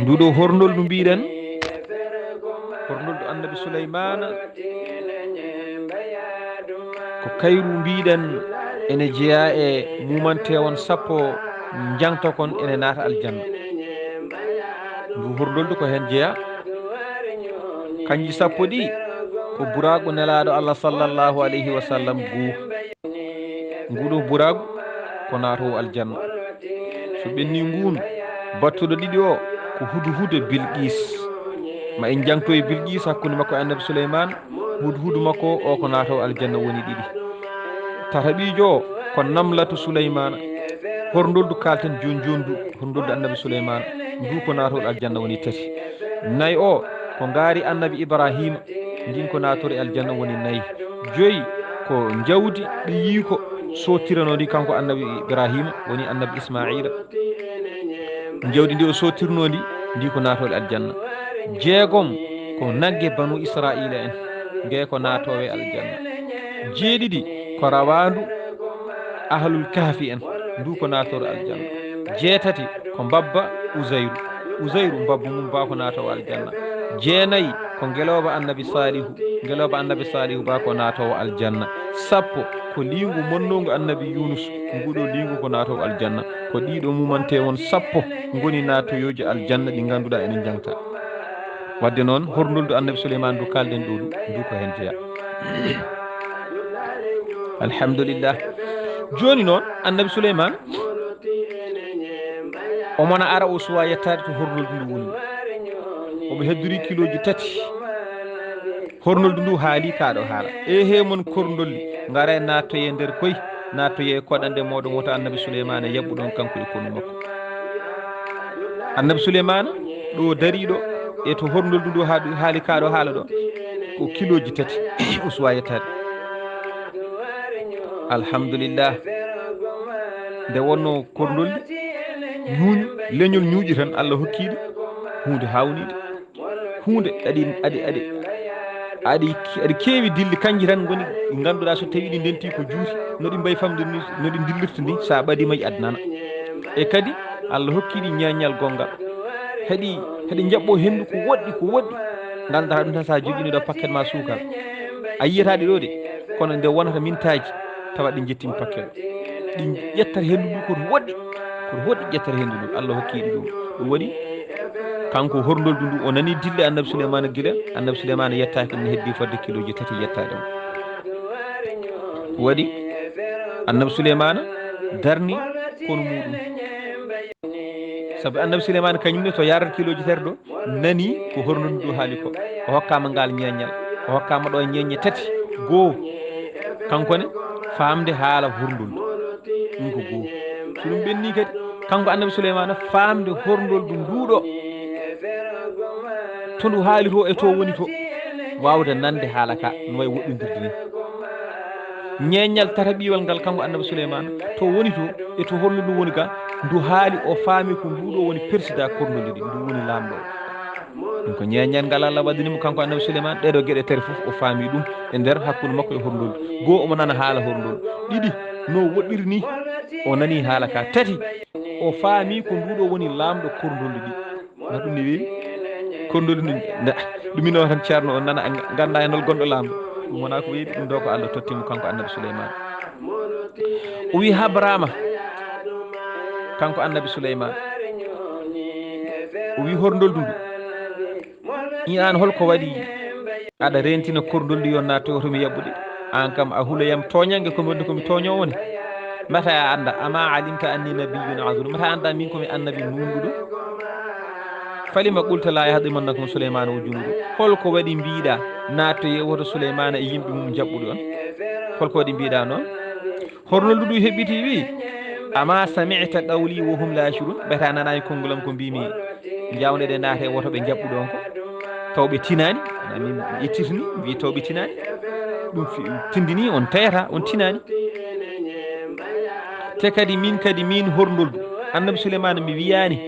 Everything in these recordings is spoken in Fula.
nduɗo horndol ndu mbiɗen horndol ɗo annabi souleymana ko kayru mbiɗen ene jeeya e mumantewon sappo jangto kon ene naata aljanna ndu horndoldu ko hen jeeya kanji sappo ɗi ko buragu nelaɗo Allah sallallahu alayhi wa sallam nguɗo buragu ko naatowo aljanna so ɓenni ngun battuɗo ɗiɗi o ko hudhude bilqis ma en jangto e bilqis hakkude makko e annabi souleymane hudhudu makko o ko naatowo aljanna woni ɗiɗi tataɓijo o ko namlatu souleymana horndoldu kalten joni joni du horndoldu annabi souleymana ndu ko naatowol aljanna woni tati nayyi o ko ngaari annabi ibrahima ndin ko naatore aljanna woni nayyi joyi ko jawdi ɗi yii ko sotiranoɗi kanko annabi ibrahima woni annabi ismaila jawdi ndi o sotirnondi ndi ko naatole aljanna jeegom ko nagge banu israila en nge ko naatowe aljanna jeeɗiɗi ko rawandu ahlul kahfi en ndu ko naatore aljanna jeetati ko mbabba ousayru mbabba mum ba ko naatowo aljanna jeenayyi ko ngeloba annabi salihu ba ko naatowo aljanna sappo ko lingu monnogu annabi yunus nguɗo lingu ko naatowo aljanna ko ɗiɗo mumante won sappo goni naatoyoji aljanna ɗi ganduɗa enen jangta wadde noon horndoldu annabi souleymane du kalɗen ɗo ndu ko hen jeeya alhamdulillah joni noon annabi souleymane omona ara o suwa yettade to hornoldu ndu woni omo heddori kiloji tati hornoldu ndu haali kaɗo haala he mon korndolli ngara nattoye nder koy nattoye koɗande moɗon woto annabi souleymane yabɓuɗon kanko e konu makko annabi souleymane ɗo dariɗo e to hornoldu ndu haali kaɗo haala ɗo ko kiloji tati o suwa yettade alhamdulillah nde wonno korndolli ñuuñu leñol ñuuƴi tan Allah hokkiɗo hunde hawnide hunde aɗi keewi dilli kanji tan goni ganduɗa so tawi ɗi ndenti ko juuti noɗi mbayi famde ni noɗi dillirta ni sa ɓadimayi adnana e kadi Allah hokkiɗi ñañal gongal heɗi jaɓɓo hendu ko woɗɗi ganduɗa ɗum tan sa joguino ɗo paquet ma sukara a yiyataɗi ɗo de kono nde wonata mintaji tawa ɗi jettimi paquet ɗi ƴettata hendu ndu koto woɗɗi ƴettata hendu ndu Allah hokkiɗi ɗum waɗi kanko horndoldu ndu o nani dille annabi souleymane guila annabi souleymane yettaki ɗum ne heddi fodde kiloji tati yettade o waɗi annabi souleymane darni kono muɗum saabu annabi souleymane kañumne to yarata kiloji tati ɗo nani ko horndoldu ndu haali ko o hokkama ngal ñeñal o hokkama ɗo ñeñe tati goho kankone famde haala horndoldu ɗum ko goho so ɗum ɓenni kadi kanko annabi souleymane famde horndoldu nduɗo to ndu haali to e to woni to wawde nande haala ka no wayi woɗɗodirde ni ñeñal tata ɓiwal ngal kanko annabi souleymane to woni to e to holno ɗum woni ga ndu haali o faami ko nduɗo woni président korndoli ɗi ndu woni lamɗo ɗum ko ñeñal ngal Allah waɗanimo kanko annabi souleymane ɗeɗo gueɗe tere foof o faami ɗum e nder hakkude makko e horndoldu goho omo nana haala horndoldu ɗiɗi no woɗɗiri ni o nani haala ka tati o faami ko nduɗo woni lamɗo korndolli ɗi na ɗum ne weewi korndolli ɗumino tan ceerno o nana ganda enol gonɗo lamɗo ɗum wona ko weeɗi ɗum ɗo ko Allah tottimo kanko annabi souleymane o wi habrama kanko annabi souleymane o wi horndoldu ndu i an holko waɗi aɗa rentina korndolli yo natto otomi yaɓɓude an kam a huloyam toñangue komi wadde komi toño woni mata a anda ama alimta anni nabiyyun adul mata anda min komi annabi nunɗuɗo falima qulta la yahdimannakum souleymane o junuɗo holko waɗi mbiɗa natto yewoto souleymane e yimɓe mum jaɓɓuɗe on holko waɗi mbiɗa noon hornoldu ɗu heɓɓiti wi ama samita qawli wo hum la yashurun ɓeta nanani konngulam ko mbimi jawneɗe naate woto ɓe jaɓɓuɗe on ko tawɓe tinani min ƴettirni wi tawɓe tinani ɗum tindini on tayata on tinani te kadi min horndoldu annabi souleymane mi wiyani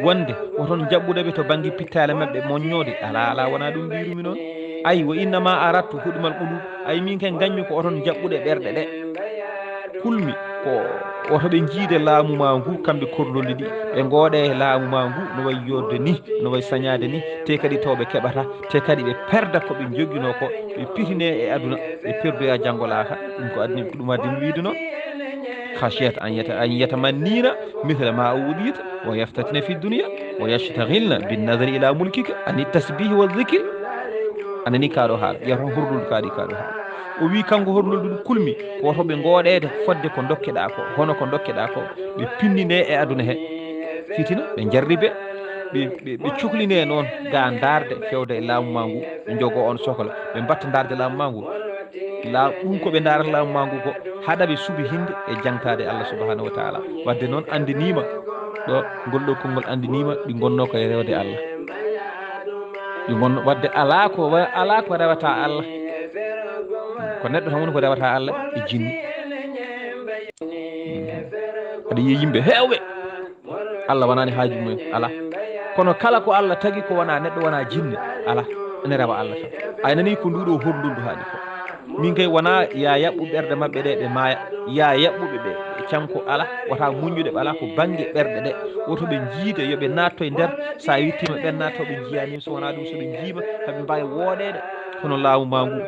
wonde oton jabbudeɓe to banggue pittale mabɓe moññode ala wona ɗum mbirumi noon ayi wa innama arattu huɗumal ɓulud ayi min ken gañmi ko oton jabɓuɗe ɓerɗe ɗe kulmi ko otoɓe jiide laamu ma ngu kamɓe korlolli ɗi ɓe gooɗe laamu ma ngu no way yodde ni no way sañade ni te kadi tawɓe keɓata te kadi ɓe perda koɓe joguino ko ɓe pitine e aduna ɓe perdoya janggo laaka ɗum ko adni ɗum addimi wiide noon khashiyat an yatamannina mithla ma udita wa yaftatina fi dunia wa yastahilna binnadari ila mulkika ani tasbihi wa dhicre anani kaɗo haala ƴeeto hordoldu kaɗi kaɗo haala o wi kanko hornoldu ɗum kulmi kotoɓe gooɗede fodde ko dokkeɗa ko hono ko dokkeɗa ko ɓe pinnine e aduna he fitina ɓe jarribe ɓe cuhline noon ga darde fewde e laamu ma ngu ɓe jogo on sohla ɓe mbatta darde laamu ma ngu ɗum koɓe darata laamu ma ngu ko haɗa ɓe suuɓi hinde e jangtade Allah subahanahu wa taala wadde noon andinima ɗo ngol ɗo konngol andinima ɗi gonno koye rewde Allah ɗi gonno wadde ala ko rewata Allah ko neɗɗo tan woni ko rewata Allah e jinni aɗa yiya yimɓe hewɓe Allah wonani haaju mumen ala kono kala ko Allah tagui ko wona neɗɗo wona jinne ala ene rewa Allah tan a nani ko nduɗo hordoldu haali ko min kay wona ya yaɓɓu ɓerde mabɓe ɗe ɓe maaya ya yaɓɓuɓe ɓe canko ala wata muñude ɓe ala ko banggue ɓerɗe ɗe woto ɓe jiide yoɓe natto e nder sa wittima ɓen natto ɓe jiyanima so wona ɗum soɓe jiima haɓe mbawi woɗede kono laamu ma ngu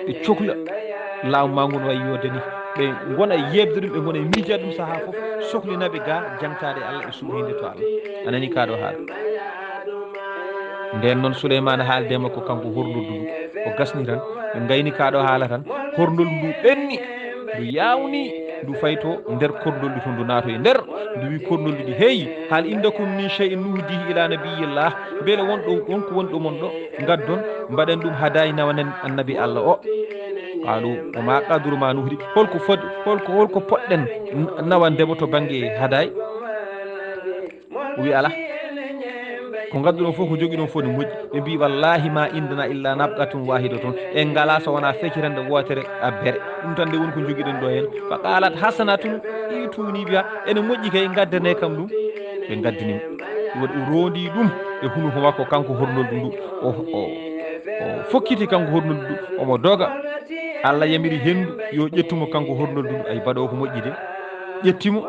ɓe cohla laamu ma ngu no way yodde ni ɓe gona yebde ɗum ɓe gona miijade ɗum saaha foof sohlinaɓe ga jangtade Allah e suɓhinde to Allah anani kaɗo haala nden noon Souleymane haalde makko kanko hornoldu ndu o gasni tan ɓe gayni kaɗo haala tan hornol ndu ɓenni ndu yawni ndu fayto nder kornoldu to ndu naato e nder ndu wi kornoldu ɗi heeyi haal indakum min chey'in nuhdihi ila nabiyillah beele wonko woni ɗo mon ɗo gaddon mbaɗen ɗum hadayi nawanen annabi Allah o qaalu wama qadru ma nuhdi holko poɗɗen nawandemo to banggue haday o wi ala ko gadduɗon fof ko jogui ɗon fof ne moƴƴi ɓe mbi wallahi ma indana illa nabqatum wahidatun en ngala so wona feccitande wotere abbere ɗum tan nde woni ko joguiɗen ɗo hen fa qalat hasanatun ituni biha ene moƴƴi kay gaddane kam ɗum ɓe gaddinimo waɗi o rondi ɗum e hunuko makko kanko hornoldu ndu o fokkiti kanko hornoldu ndu omo doga Allah yamiri hendu yo ƴettumo kanko hornoldu ndu ay baɗo ko moƴƴi de ƴettimo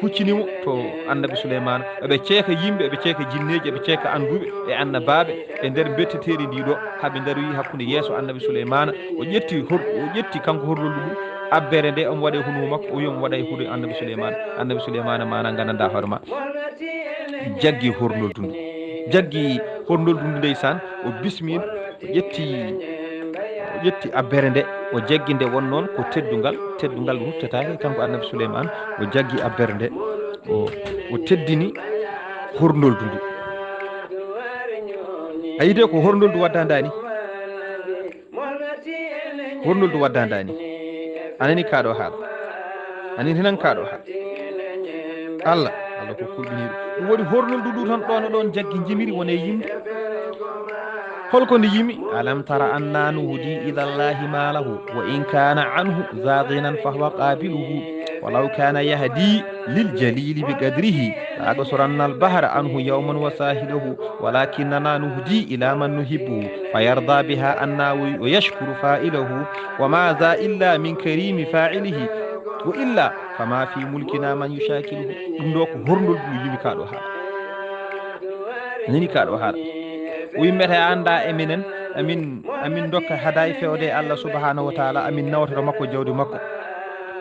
huccinimo to annabi Souleymane eɓe ceeka yimɓe eɓe ceeka jinneji eɓe ceeka anduɓe e annabaɓe e nder betteteri ndi ɗo haaɓe daroyi hakkude yeeso annabi Souleymane o ƴetti kanko hornoldu ndu abbere nde omo waɗe hunumo makko o wi omo waɗa e huude annabi Souleymane mana gandanɗa hoore ma jaggi hornoldu ndu ndeysan o bismima o ƴetti abbere nde o jaggi nde won noon ko teddungal ruttatake kanko annabi Souleymane o jaggi abbere nde o teddini hornoldu ndu a yide ko hornoldu waddandani anani kaɗo haala anin hinan kaɗo haala Allah ko kulɓiniɗo ɗum waɗi hornoldu ndu tan ɗon ɗon jaggi jimiri wone yimde holko nde yimi alam tara anna nuhdi ila llahi ma lahu wa in kana anhu zaginan fahwa qabiluhu walaw kana yahdi liljalili biqadrihi la aqsuranna albahra anhu yawman wa sahilahu walakinna nuhdi ila man nuhibbuhu fayarda biha anna wa yashkuru fa'ilahu wa ma za illa min karimi fa'ilihi wa illa fama fi mulkina man yushakiluhu ɗum ɗo ko horndol ɗum yimi kaɗo haala nani kaɗo haala o yimmete anda e minen amin dokka haday fewde Allah subhanahu wa taala amin nawtoto makko jawdi makko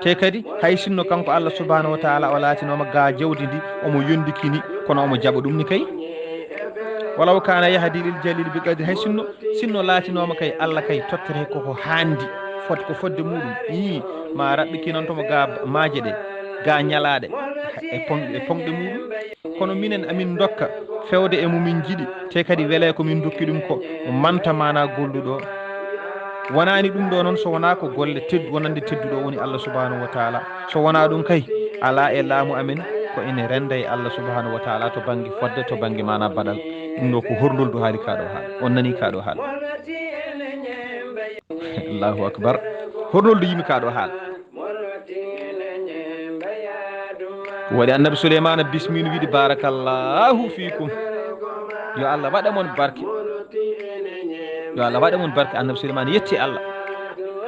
te kadi hay sinno kanko Allah subhanahu wa taala o laatinoma ga jawdi ndi omo yondikini kono omo jaɓa ɗum ni kay walaw kana yahdi lil jalil bi qadri hay sinno laatinoma kay Allah kay tottere koko handi ko fodde muɗum ma raɓɓikinantomo ga maaje ɗe ga ñalaɗe e ponɗe muɗum kono minen amin dokka fewde e mumin jiɗi te kadi weele komin dokki ɗum ko manta mana golluɗo wonani ɗum ɗo noon so wona ko golle wonande tedduɗo woni Allah subhanahu wa taala so wona ɗum kay ala e laamu amen ko ene renda e Allah subhanahu wa taala to banggue fodde to banggue mana baɗal ɗum ɗo ko horndoldu haali kaɗo haala on nani kaɗo haala Allahu akbar hornoldu yimi kaɗo haala waɗi annabi souleymana bisminu wiide barakallahu fikum yo Allah waɗa mon barke yo Allah waɗa mon barke annabi souleymana yetti Allah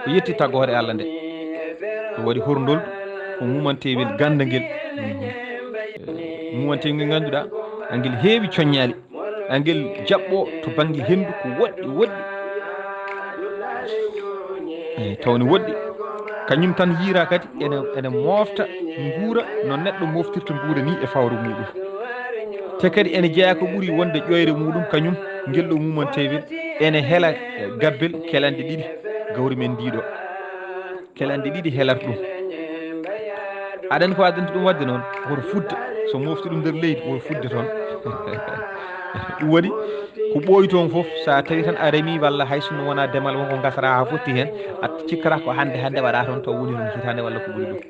o yetti tagore Allah nde o waɗi horndoldu ko mumantewel ganda ngel mumantewel ngel ganduɗa angel heewi coññali angel jaɓɓo to banggue hendu ko woɗɗi woɗɗi eyi tawni woɗɗi kañum tan yiira kadi ene mofta guura no neɗɗo moftirta guura ni e fawru muɗum te kadi ene jeeya ko ɓuuri wonde ƴoyre muɗum kañum ngel ɗo mumantewel ene heela gabbel kelande ɗiɗi gawri men ndiɗo kelande ɗiɗi helata ɗum aɗani ko addanta ɗum wadde noon woto fudde so mofti ɗum nder leydi woto fudde toon ɗum waɗi ko ɓooyi toon foof sa tawi tan a reemi walla hay sinno wona demal wonko gasata ha fotti hen a cikkata ko hande waɗa toon taw woni toon hitande walla ko ɓuuri ɗum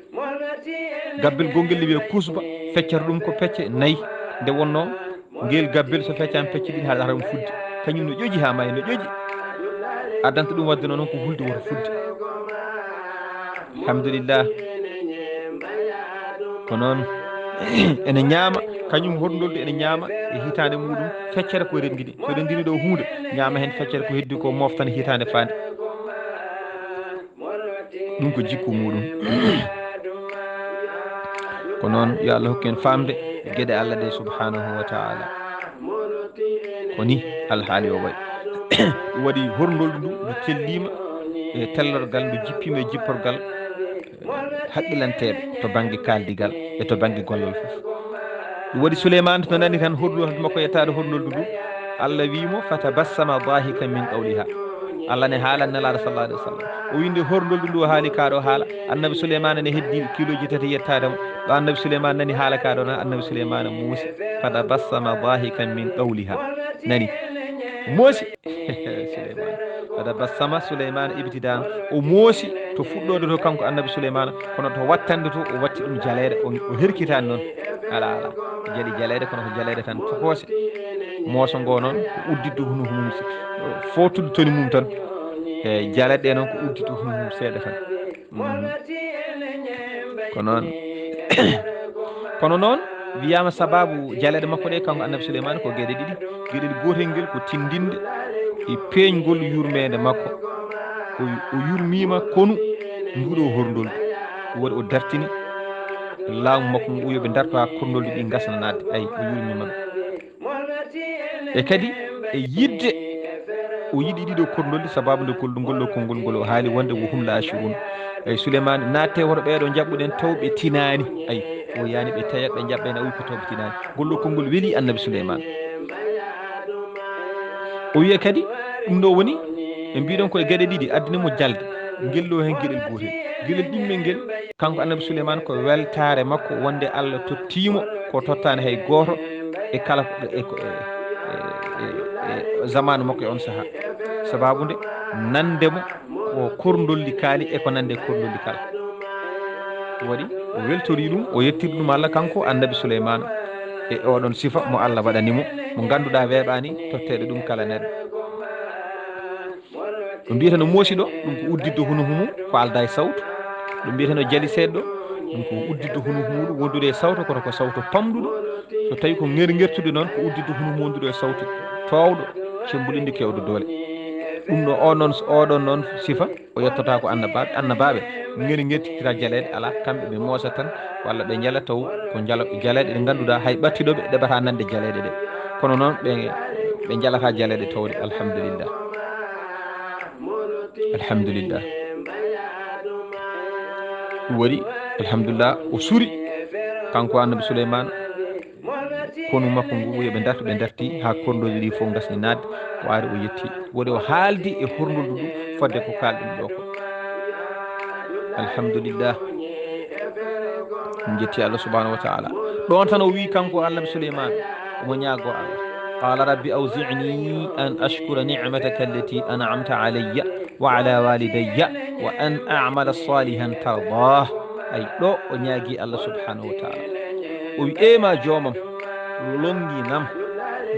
gabbel gonguel ne wiye kusba feccata ɗum ko pecce nayyi nde wonno ngel gabbel so feccama pecce ɗiɗi haɗata ɗum fudde kañum no ƴoji ha maayi no ƴoji addanta ɗum wadde noon ko hulde woto fudde alhamdulillah ko noon ene ñaama kañum horndolde ene ñaama e hitande muɗum feccere ko renndini so renndini ɗo hunde ñaama hen feccere ko heddi ko moftana hitande fande ɗum ko jikku muɗum ko noon yo Allah hokku en famde gueɗe Allah ɗe subhanahu wa taala koni alhaali o wayi ɗum waɗi horndoldu ndu ndu tellima e tellorgal ndu jippima e jipporgal haqqilanteɓe to banggue kaldigal e to banggue gollal foof ɗum waɗi souleymane to nani tan horndoldu makko yettade horndoldu ndu Allah wimo fatabassama dahikan min qawliha Allah ne haalan nelaɗo sallah alih wa sallam o winde horndoldu ndu o haali kaɗo haala annabi souleymane ne heddi kiloji tati yettademo ɗo annabi souleymane nani haala kaɗo tan annabi souleymane muusi fatabassama dahikan min qawliha nani moosi souleymane fatabassama souleymane ibtidama o moosi to fuɗɗode to kanko annabi souleymane kono to wattande to o watti ɗum jaleɗe o herkitani noon ala jaali jaleɗe kono ko jaleɗe tan fokose mooso ngo noon ko udditde hunuko mum fotude toni mum tan e jaleɗe ɗe noon ko udditde hunuko mum seeɗa tan ko noon kono noon wiyama sababu jaleɗe makko ɗe kanko annabi souleymane ko gueɗe ɗiɗi gueɗel gotel ngel ko tindinde e peeñgol yurmede makko o yurmima konu nduɗo horndoldu ɗum waɗi o dartini laamu makko ngu yoɓe darto ha korndoldu ɗi gasna nadde ayi o yurmima ɗum e kadi e yidde o yiɗi ɗiɗo korndolli sababu nde kolɗu konngol ngol o haali wonde wo hum la ashurun eyi souleymane natte woto ɓeeɗo jaɓɓuɗen tawɓe tinani ayi o yani ɓe tayat ɓe jaɓɓe na wi ko tawɓe tinani ngol ɗo konngol weeli annabi souleymane o wiye kadi ɗum ɗo woni ɓe mbiɗon koye gueɗe ɗiɗi addinimo jalde ngel ɗo hen gueɗel gotel gueɗel ɗimmel ngel kanko annabi souleymane ko weltare makko wonde Allah tottimo ko tottani hay goto e kala zamanu makko e on saaha sababude nandemo ko korndolli kaali e ko nande korndolli kala waɗi o weltori ɗum o yettiri ɗum Allah kanko annabi souleymane e oɗon sifa mo Allah waɗanimo mo ganduɗa weeɓani tottede ɗum kala neɗɗo ɗum mbiyeteno moosi ɗo ɗum ko uddidde hunuko mum ko alda e sawtu ɗum mbiyeteno jaali seeɗa ɗo ɗum ko uddidde hunuko muɗum wondude e sawtu kono ko sawtu pamɗuɗo so tawi ko ngertude noon ko uddidde hunuko wondude e sawtu towɗo cembulinde kewɗo doole ɗum ɗo oɗon noon sifa o yettota ko annabaɓe ngertitira jaleɗe ala kamɓe ɓe moosa tan walla ɓe jala taw ko jaleɗe ɗe ganduɗa hay ɓattiɗoɓe ɗeɓata nande jaleɗe ɗe kono noon ɓe jalata jaleɗe towɗe alhamdulillah alhamdulillah ɗum waɗi alhamdulillah o suuri kanko annabi souleymane kono makko ngu yoɓe dartu ɓe darti ha korndoji ɗi fof gasni nadde o ari o yetti waɗi o haaldi e horndoldu ɗum fodde ko kalɗum ɗo ko alhamdulillah min jetti Allah subhanahu wa taala ɗon tan o wi kanko annabi souleymane omo ñaago Allah qala rabbi awzi'ni an ashkura ni'mataka allati an'amta alayya wa ala walidayya wa an a'mala salihan tardah ay ɗo o ñaagui Allah subhanahu wa taala o wi ema joomam longinam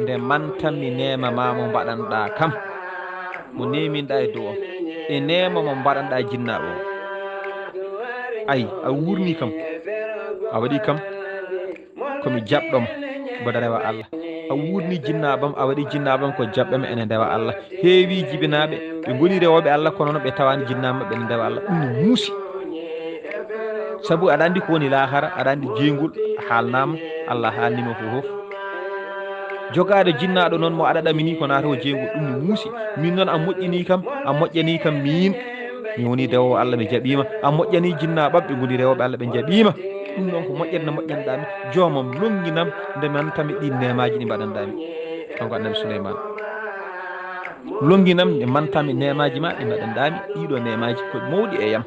nde mantanmi nema ma mo mbaɗanɗa kam mo neminɗa e dow e nema mo mbaɗanɗa jinnaɓe o ayi a wurni kam a waɗi kam komi jaɓɗoma mboɗa rewa Allah a wurni jinnabam a waɗi jinnabam ko jaɓɓema ene ndewa Allah heewi jibinaɓe ɓe goni rewoɓe Allah kono noon ɓe tawani jinnama maɓɓe ene ndewa Allah ɗum ne muusi saabu aɗa andi ko woni lahara aɗa andi jeygol haalnama Allah haalnima fof jogade jinnaɗo noon mo aɗa ɗamini ko nata o jeygol ɗum ne muusi min noon a moƴƴini kam a moƴƴani kam min mi woni dewowo Allah ɓe jaɓima a moƴƴani jinnaɓam ɓe goni rewoɓe Allah ɓe jaɓima ɗum noon ko moƴƴere nde moƴƴanɗami jomam longinam nde mantami ɗin nemaji ɗi mbaɗanɗami kanko annabi Souleymane longinam nde mantami nemaji ma ɗi mbaɗanɗami ɗiɗo nemaji ko mawɗi e yam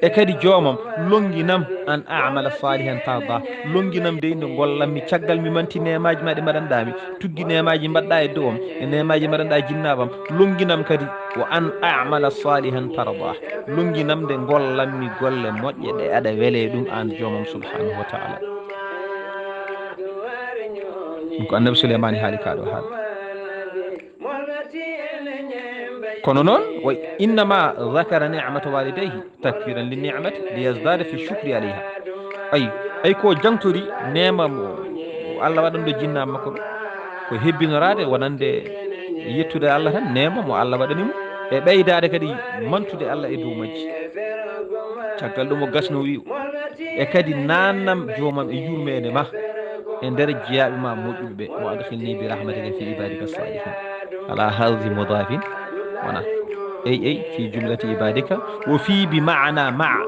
e kadi jomam longinam an amala salihan tarda longinam de nde gollammi caggal mi manti nemaji ma ɗi mbaɗanɗami tuggi nemaji mbaɗɗa e dowam e nemaji mbaɗanɗa jinnabam longinam kadi wa an amala salihan tarda longinam nde gollammi golle moƴƴe ɗe aɗa weele ɗum an jomam subhanahu wa taala ɗum ko annabi Souleymane haali kaɗo haala kono noon wa innama zakara nicmata walidayhi takfiran li nicmati liyazdada fi shukri alayha ay ko jangtori nema mo Allah waɗanɗo jinnama makko ɗo ko hebbinorade wonande yettude Allah tan nema mo Allah waɗanimo e ɓeydade kadi mantude Allah e dow majji caggal ɗum o gasno wi e kadi nannam jomam e yurmede ma e nder jeyaɓe ma moƴƴuɓe ɓe mo adkhilni bi rahmatika fi ibadika salihin ala hadhi mudafin wona ey fi jumlati ibadika wo fi bi maana maa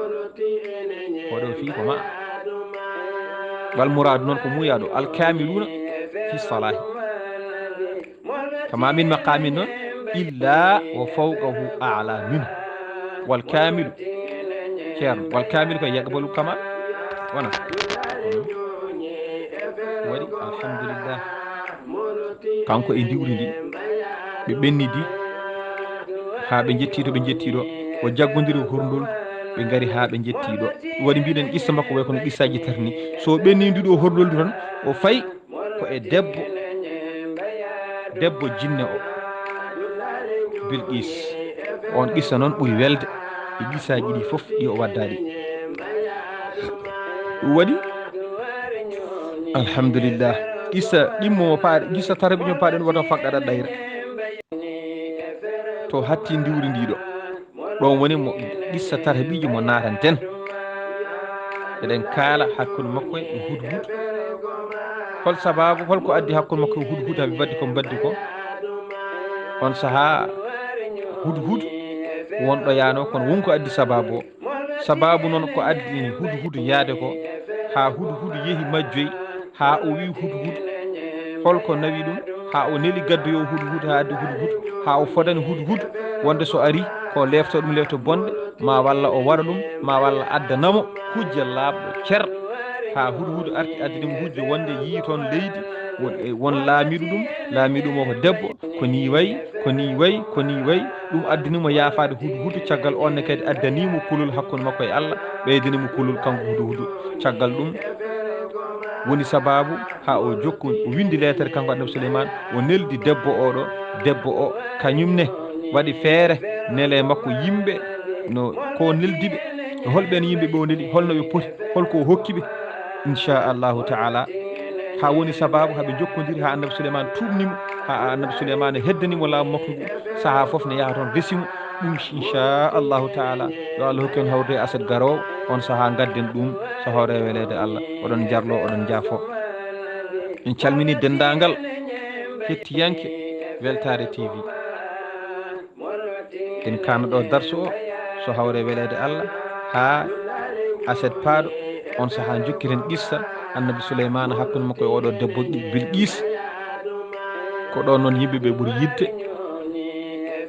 oɗo fi ko maa wal mouradu noon ko muyaɗo alkamiluna fi salahi kama min maqamin noon illa wa fawqahu ala minhu wal kamilu ceerno wal kamilu koye yaqbalu kamal wona waɗi alhamdulillah kanko e diwri ndi ɓe ɓennidi ha ɓe jetti to ɓe jettiɗo o jaggodiri horndol ɓe gari ha ɓe jettiɗo ɗum waɗi mbiɗen qissa makko way kono qissaji tarni so ɓennidiɗo horndoldu tan o fayi ko e debbo jinne o Bilqis on qissa noon ɓuuri welde e qissaji ɗi foof ɗi o waddaɗi ɗum waɗi alhamdulillah qissa ɗimmomo paaɗe qissa tarabiño paaɗen woto faggaɗa ɗayra to hatti ndiwri ndiɗo ɗon woni mo qissa tarabijo mo natanten eɗen kaala hakkude makko e hudhud hol sababu holko addi hakkude makko e hudhud haɓe baddi ko baddi ko on saaha hudhud wonɗo yaano kono wonko addi sababu o sababu noon ko addi hudhud yaade ko ha hudhud yeehi majjoyi ha o wi hudhud holko nawi ɗum ha o neli gaddu yo hudhud ha addi hudhud ha o fodani hudhud wonde so ari ko lefto ɗum lefto bonde ma walla o waɗa ɗum ma walla addanamo hujja laaɓɗo cer ha hudhud arti addinimo hujja wonde yii toon leydi won laamiɗo ɗum laamiɗum o ko debbo ko ni wayi ko ni wayi ko ni wayi ɗum addinimo yaafade hudhud caggal onne kadi addanimo kulol hakkude makko e Allah ɓeydinimo kulol kanko hudhud caggal ɗum woni sababu ha o jokku o windi lettere kanko annabi Souleymane o neldi debbo oɗo debbo o kañumne waɗi feere nele makko yimɓe no ko neldiɓe holɓen yimɓe ɓe o neli holno ɓe poti holko o hokkiɓe inchallahu taala ha woni sababu haɓe jokkodiri ha annabi Souleymane tuubnimo ha annabi Souleymane heddanimo laamu makko ngu saaha foof ne yaha toon resimo ɗum inchallahu taala yo Allah hokki on hawde aset garowo on saaha gadden ɗum so hawre welede Allah oɗon jarlo oɗon jaafo en calmini dendagal hettiyanke Weltare TV en kanaɗo darso o so hawre welede Allah ha aset paaɗo on saaha jokkiren qissa annabi Souleymane hakkude makko e oɗo debbo Bilqis ko ɗon noon yimɓeɓe ɓuuri yidde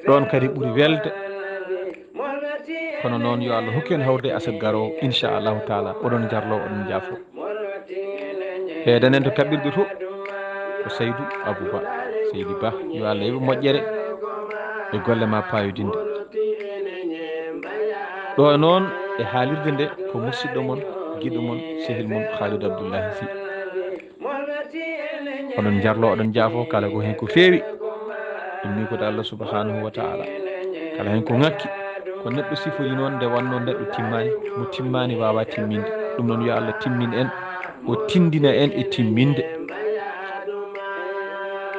ɗon kadi ɓuuri welde kono noon yo Allah hokki en hawde aset garowo inchallahu taala oɗon jarlo oɗon jaafo heedanen to kaɓɓirɗe to ko Saydou Abouba Seydi Ba yo Allah yoɓe moƴƴere e golle ma payodinde ɗo noon e haalirde nde ko musidɗo mon giɗo mon sehil mon Khalidou Abdoullahi Sy oɗon jarlo oɗon jaafo kala ko hen ko feewi ɗum ni kode Allah subhanahu wa taala kala hen ko ŋakki ko neɗɗo sifori noon nde wanno neɗɗo timmani mo timmani wawa timminde ɗum noon yo Allah timmin en o tindina en e timminde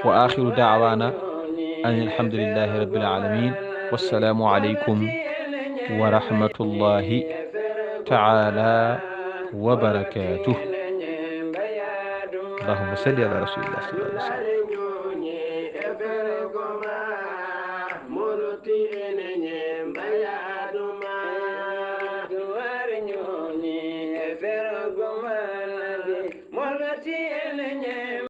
wa akhiru da'wana an alhamdulillahi rabbil alamin wassalamu alaikum wa rahmatullahi ta'ala wa barakatuh. اللهم صل على رسول الله صلى الله عليه وسلم.